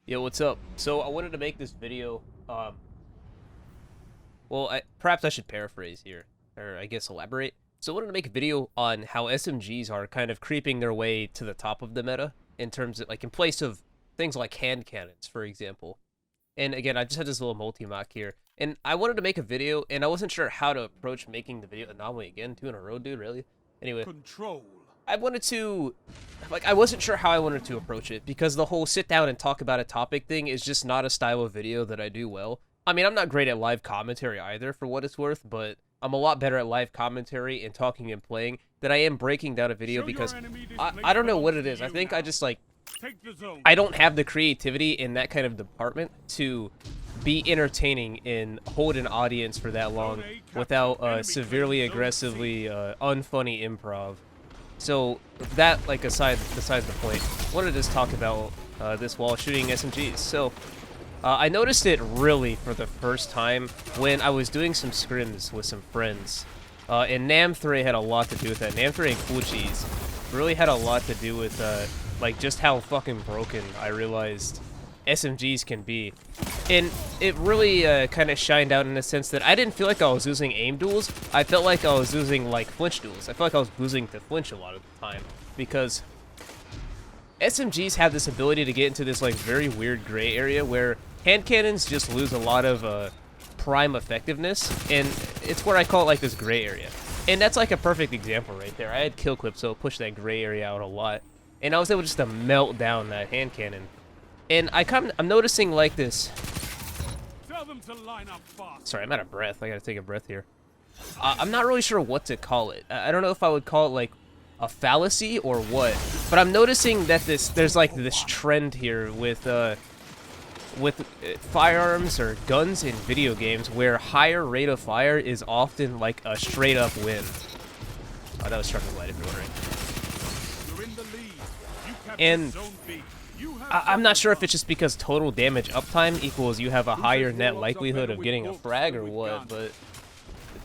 Yo, what's up? So I wanted to make this video. Perhaps I should paraphrase here, or I guess elaborate. So I wanted to make a video on how SMGs are kind of creeping their way to the top of the meta in terms of, like, in place of things like hand cannons, for example. And again, I just had this little multi-mock here, and I wanted to make a video, and I wasn't sure how to approach making the video. Anomaly again, 2 in a row, dude, really? Anyway. Control. I wanted to, like, I wasn't sure how I wanted to approach it because the whole sit down and talk about a topic thing is just not a style of video that I do well. I mean, I'm not great at live commentary either, for what it's worth, but I'm a lot better at live commentary and talking and playing than I am breaking down a video because I don't know what it is. I think I just, like, I don't have the creativity in that kind of department to be entertaining and hold an audience for that long without severely aggressively unfunny improv. So that, like, besides the point, I wanted to just talk about this while shooting SMGs. So I noticed it really for the first time when I was doing some scrims with some friends. And Nam3 had a lot to do with that. Nam3 and Cool Cheese really had a lot to do with like, just how fucking broken I realized SMGs can be. And it really kind of shined out in the sense that I didn't feel like I was using aim duels. I felt like I was using, like, flinch duels. I felt like I was losing to flinch a lot of the time because SMGs have this ability to get into this, like, very weird gray area where hand cannons just lose a lot of prime effectiveness, and it's where I call it, like, this gray area. And that's, like, a perfect example right there. I had kill clip, so it pushed that gray area out a lot, and I was able just to melt down that hand cannon. And I'm noticing, like, this. Tell them to line up fast. Sorry, I'm out of breath. I gotta take a breath here. I'm not really sure what to call it. I don't know if I would call it, like, a fallacy or what. But I'm noticing that there's like this trend here with firearms or guns in video games where higher rate of fire is often like a straight up win. Oh, that was structural light if you're wondering. You're in the lead. You captured And Zone B. I'm not sure if it's just because total damage uptime equals you have a higher net likelihood of getting a frag or what, but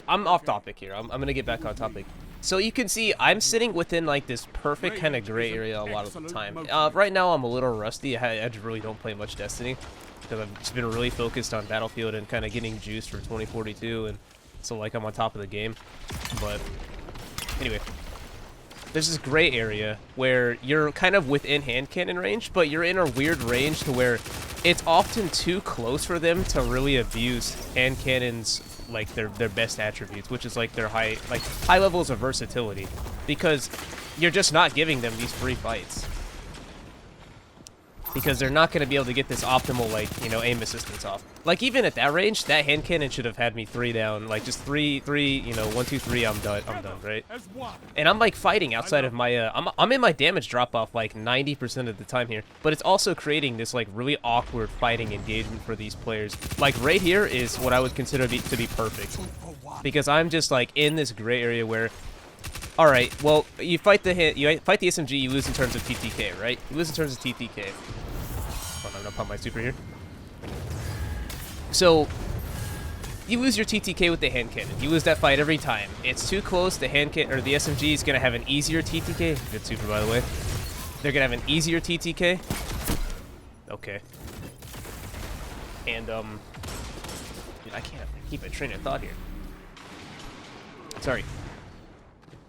I'm off topic here. I'm gonna get back on topic. So you can see I'm sitting within, like, this perfect kind of gray area a lot of the time. Right now I'm a little rusty. I just really don't play much Destiny because I've just been really focused on Battlefield and kind of getting juiced for 2042, and so, like, I'm on top of the game. But anyway, there's this gray area where you're kind of within hand cannon range, but you're in a weird range to where it's often too close for them to really abuse hand cannons, like, their best attributes, which is, like, their high levels of versatility, because you're just not giving them these free fights. Because they're not going to be able to get this optimal, like, you know, aim assistance off. Like, even at that range, that hand cannon should have had me 3 down. Like, just three, you know, 1, 2, 3, I'm done, right? And I'm, like, fighting outside of my, I'm in my damage drop-off, like, 90% of the time here. But it's also creating this, like, really awkward fighting engagement for these players. Like, right here is what I would consider to be perfect. Because I'm just, like, in this gray area where, alright, well, you fight the SMG, you lose in terms of TTK, right? You lose in terms of TTK. Hold on, I'm gonna pump my super here. So, you lose your TTK with the hand cannon. You lose that fight every time. It's too close. The hand cannon, or the SMG, is gonna have an easier TTK. Good super, by the way. They're gonna have an easier TTK. Okay. And dude, I can't keep a train of thought here. Sorry.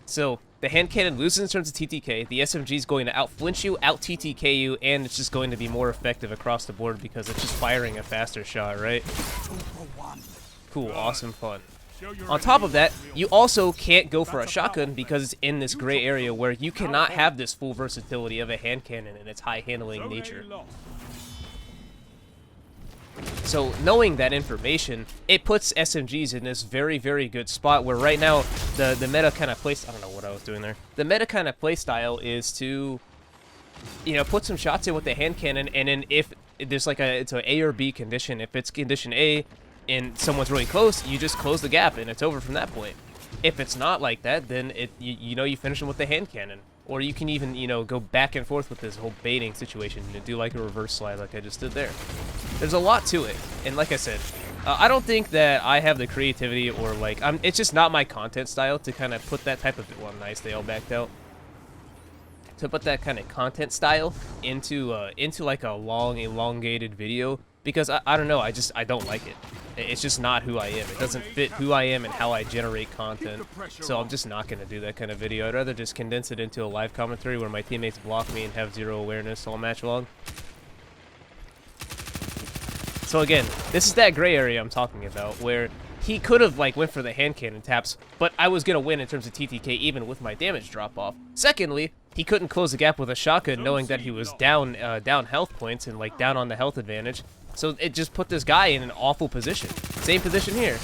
So, the hand cannon loses in terms of TTK, the SMG is going to out-flinch you, out-TTK you, and it's just going to be more effective across the board because it's just firing a faster shot, right? Cool, awesome, fun. On top of that, you also can't go for a shotgun because it's in this gray area where you cannot have this full versatility of a hand cannon and its high-handling nature. So, knowing that information, it puts SMGs in this very, very good spot where right now, the meta kind of I don't know what I was doing there. The meta kind of playstyle is to, you know, put some shots in with the hand cannon, and then if there's like it's an A or B condition, if it's condition A and someone's really close, you just close the gap and it's over from that point. If it's not like that, then you know, you finish them with the hand cannon. Or you can even, you know, go back and forth with this whole baiting situation and do, like, a reverse slide like I just did there. There's a lot to it. And like I said, I don't think that I have the creativity or, like, it's just not my content style to kind of put that type of... Well, nice, they all backed out. to put that kind of content style into like a long, elongated video because I don't know, I don't like it. It's just not who I am. It doesn't fit who I am and how I generate content. So I'm just not gonna do that kind of video. I'd rather just condense it into a live commentary where my teammates block me and have zero awareness all match long. So again, this is that gray area I'm talking about, where he could have like went for the hand cannon taps, but I was gonna win in terms of TTK even with my damage drop off. Secondly, he couldn't close the gap with a shotgun, knowing that he was down health points and like down on the health advantage. So it just put this guy in an awful position. Same position here.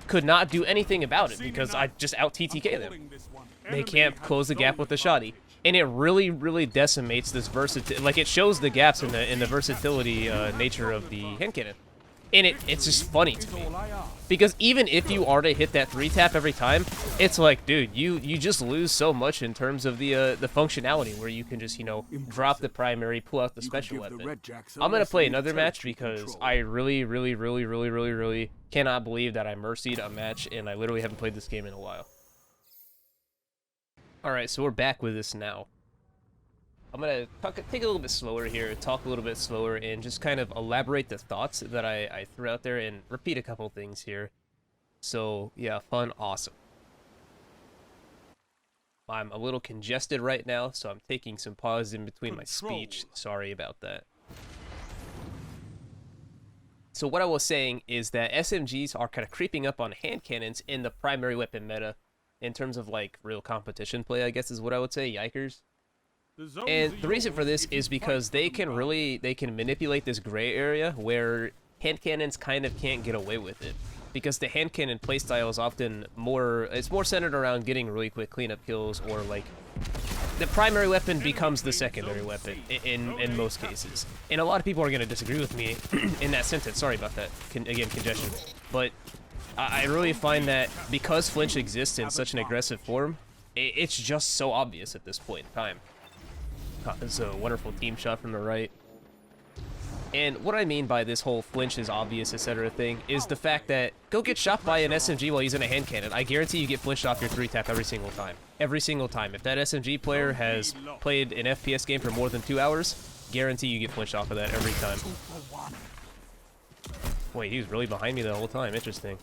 Could not do anything about it because I just out TTK them. They can't close the gap with the shotty. And it really, really decimates this versatility. Like, it shows the gaps in the versatility nature of the hand cannon. And it's just funny to me. Because even if you are to hit that 3-tap every time, it's like, dude, you just lose so much in terms of the functionality where you can just, you know, drop the primary, pull out the special weapon. I'm going to play another match because I really, really, really, really, really, really cannot believe that I mercied a match and I literally haven't played this game in a while. Alright, so we're back with this now. I'm going to take a little bit slower here, talk a little bit slower, and just kind of elaborate the thoughts that I threw out there and repeat a couple things here. So, yeah, fun, awesome. I'm a little congested right now, so I'm taking some pause in between my speech. Sorry about that. So what I was saying is that SMGs are kind of creeping up on hand cannons in the primary weapon meta in terms of, like, real competition play, I guess is what I would say, yikers. And the reason for this is because they can manipulate this gray area where hand cannons kind of can't get away with it. Because the hand cannon playstyle is often more centered around getting really quick cleanup kills, or like the primary weapon becomes the secondary weapon in most cases. And a lot of people are going to disagree with me in that sentence. Sorry about that. Again, congestion. But I really find that because flinch exists in such an aggressive form, it's just so obvious at this point in time. It's a wonderful team shot from the right. And what I mean by this whole flinch is obvious, etc. thing is the fact that go get shot by an SMG while using a hand cannon. I guarantee you get flinched off your 3-tap every single time. Every single time. If that SMG player has played an FPS game for more than 2 hours, guarantee you get flinched off of that every time. Wait, he was really behind me the whole time. Interesting.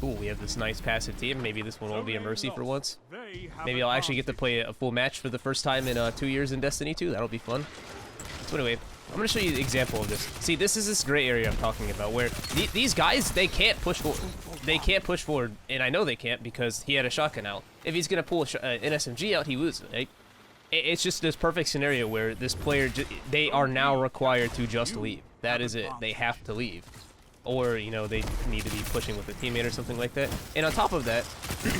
Ooh, we have this nice passive team. Maybe this one won't be a mercy for once. Maybe I'll actually get to play a full match for the first time in 2 years in Destiny 2. That'll be fun. So anyway, I'm going to show you an example of this. See, this is this gray area I'm talking about, where these guys, they can't push forward. They can't push forward, and I know they can't because he had a shotgun out. If he's going to pull an SMG out, he loses. Right? It's just this perfect scenario where this player, they are now required to just leave. That is it. They have to leave. Or, you know, they need to be pushing with a teammate or something like that. And on top of that,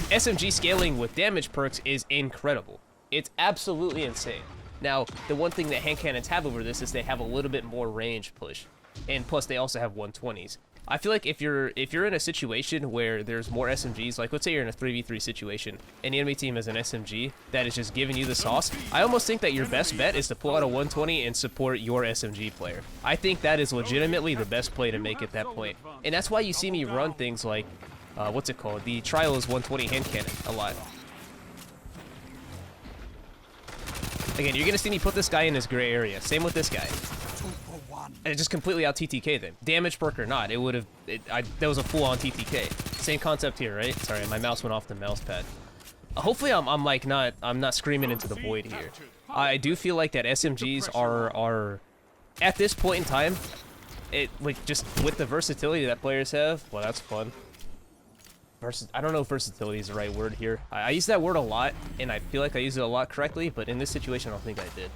SMG scaling with damage perks is incredible. It's absolutely insane. Now, the one thing that hand cannons have over this is they have a little bit more range push. And plus, they also have 120s. I feel like if you're in a situation where there's more SMGs, like let's say you're in a 3v3 situation, and the enemy team has an SMG that is just giving you the sauce, I almost think that your best bet is to pull out a 120 and support your SMG player. I think that is legitimately the best play to make at that point. And that's why you see me run things like, what's it called? The Trials 120 hand cannon a lot. Again, you're gonna see me put this guy in this gray area. Same with this guy. And it just completely out TTK them. Damage perk or not, it would have. That was a full-on TTK. Same concept here, right? Sorry, my mouse went off the mouse pad. Hopefully, I'm not screaming into the void here. I do feel like that SMGs are at this point in time, like just with the versatility that players have. Well, that's fun. I don't know if versatility is the right word here. I use that word a lot, and I feel like I use it a lot correctly, but in this situation, I don't think I did.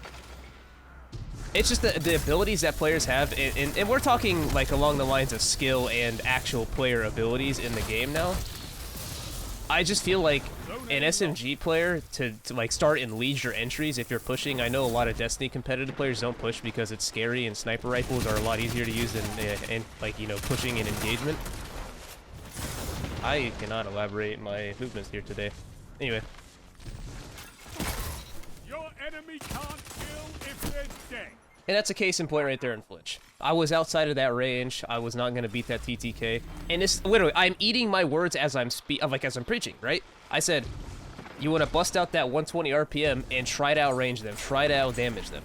It's just the abilities that players have, and we're talking like along the lines of skill and actual player abilities in the game now. I just feel like an SMG player to like start in leisure entries if you're pushing. I know a lot of Destiny competitive players don't push because it's scary and sniper rifles are a lot easier to use than like, you know, pushing and engagement. I cannot elaborate my movements here today. Anyway. Your enemy can't kill if they're dead. And that's a case in point right there in flinch. I was outside of that range. I was not going to beat that TTK. And it's literally, I'm eating my words as I'm preaching, right? I said, You want to bust out that 120 RPM and try to outrange them, try to outdamage them.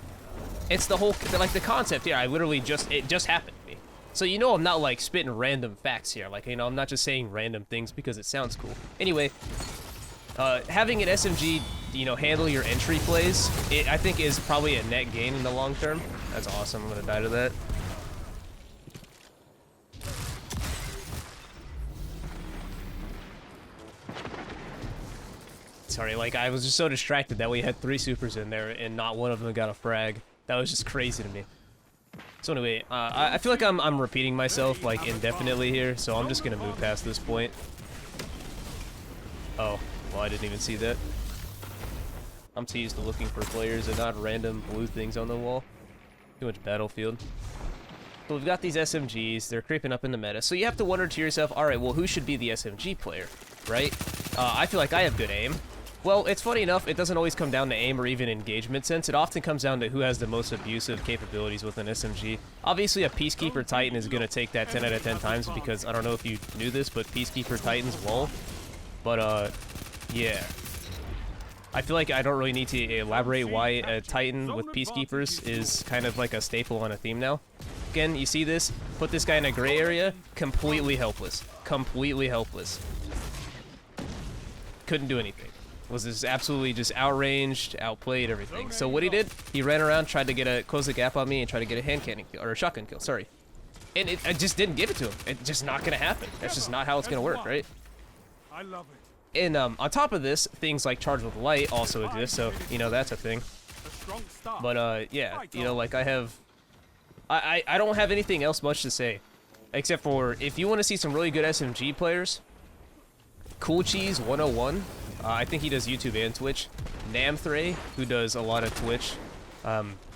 It's the whole, like, the concept here. It just happened to me. So you know I'm not, like, spitting random facts here. Like, you know, I'm not just saying random things because it sounds cool. Anyway, having an SMG, you know, handle your entry plays, I think is probably a net gain in the long term. That's awesome. I'm gonna die to that. Sorry, like, I was just so distracted that we had 3 supers in there and not one of them got a frag. That was just crazy to me. So anyway, I feel like I'm repeating myself, like, indefinitely here, so I'm just gonna move past this point. Oh, well, I didn't even see that. I'm too used to looking for players and not random blue things on the wall. Too much Battlefield. So we've got these SMGs, they're creeping up in the meta, so you have to wonder to yourself, alright, well, who should be the SMG player, right? I feel like I have good aim. Well, it's funny enough, it doesn't always come down to aim or even engagement sense. It often comes down to who has the most abusive capabilities with an SMG. Obviously, a Peacekeeper Titan is going to take that 10 out of 10 times because, I don't know if you knew this, but Peacekeeper Titans wall. But, yeah. I feel like I don't really need to elaborate why a Titan with Peacekeepers is kind of like a staple on a theme now. Again, you see this? Put this guy in a gray area, completely helpless. Completely helpless. Couldn't do anything. Was just absolutely just outranged, outplayed, everything. So what he did, he ran around, tried to close the gap on me, and tried to get a hand cannon kill, or a shotgun kill, sorry. And I just didn't give it to him. It's just not gonna happen. That's just not how it's gonna work, right? I love it. And on top of this, things like Charge with Light also exist, so, you know, that's a thing. But, yeah, you know, like, I don't have anything else much to say. Except for, if you want to see some really good SMG players, Cool Cheese 101, I think he does YouTube and Twitch. Namthray, who does a lot of Twitch.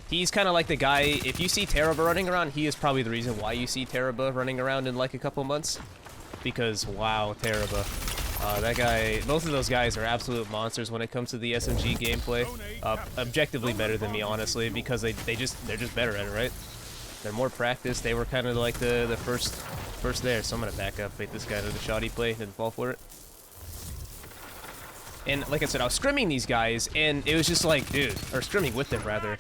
He's kind of like the guy, if you see Teraba running around, he is probably the reason why you see Teraba running around in like a couple months. Because, wow, Teraba. That guy, both of those guys are absolute monsters when it comes to the SMG gameplay. Objectively better than me, honestly, because they're just better at it, right? They're more practiced. They were kind of like the first there. So I'm gonna back up, bait this guy to the shot he played, didn't fall for it. And like I said, I was scrimming these guys, and it was just like, dude, or scrimming with them rather.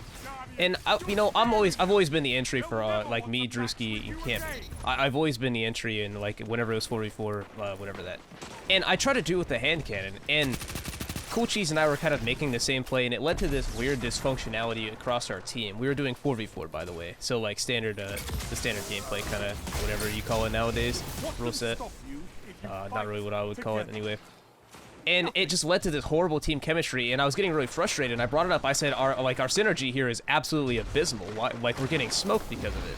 And you know, I've always been the entry for like me, Drewski, and Kim. I've always been the entry in like whenever it was 4v4, whatever that. And I tried to do it with the hand cannon, and Cool Cheese and I were kind of making the same play, and it led to this weird dysfunctionality across our team. We were doing 4v4, by the way, so like standard, the standard gameplay, kind of whatever you call it nowadays, rule set. Not really what I would call it anyway. And it just led to this horrible team chemistry, and I was getting really frustrated, and I brought it up. I said, our synergy here is absolutely abysmal. Like, we're getting smoked because of it.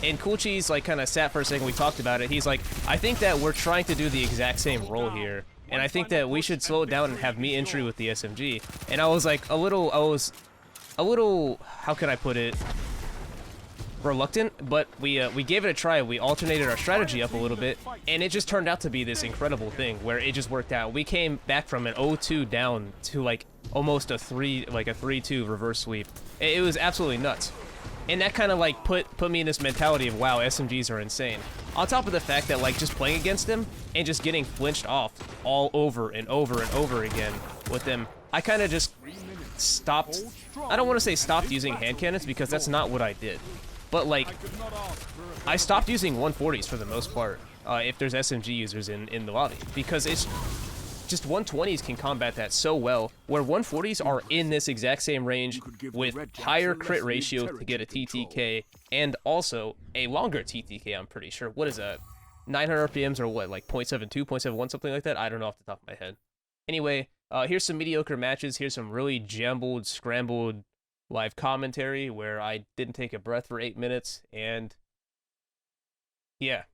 And Cool Cheese, like, kind of sat for a second, we talked about it. He's like, I think that we're trying to do the exact same role here, and I think that we should slow it down and have me entry with the SMG. And I was like, I was a little, how can I put it, reluctant, but we gave it a try. We alternated our strategy up a little bit, and it just turned out to be this incredible thing where it just worked out. We came back from an 0-2 down to like almost a 3-2 reverse sweep. It was absolutely nuts. And that kind of like put me in this mentality of, wow, SMGs are insane. On top of the fact that like just playing against them and just getting flinched off all over and over and over again with them, I kind of just stopped. I don't want to say stopped using hand cannons because that's not what I did. But, like, I stopped using 140s for the most part, if there's SMG users in the lobby, because it's just 120s can combat that so well, where 140s are in this exact same range with higher crit ratio to get a TTK, and also a longer TTK, I'm pretty sure. What is that? 900 RPMs or what, like 0.72, 0.71, something like that? I don't know off the top of my head. Anyway, here's some mediocre matches. Here's some really jumbled, scrambled live commentary where I didn't take a breath for 8 minutes, and yeah,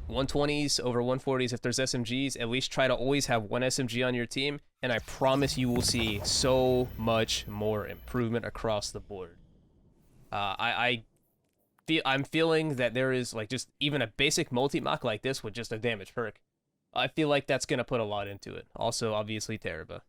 120s over 140s. If there's SMGs, at least try to always have one SMG on your team, and I promise you will see so much more improvement across the board. I'm feeling that there is like just even a basic multi-mock like this with just a damage perk. I feel like that's gonna put a lot into it. Also, obviously, Teraba.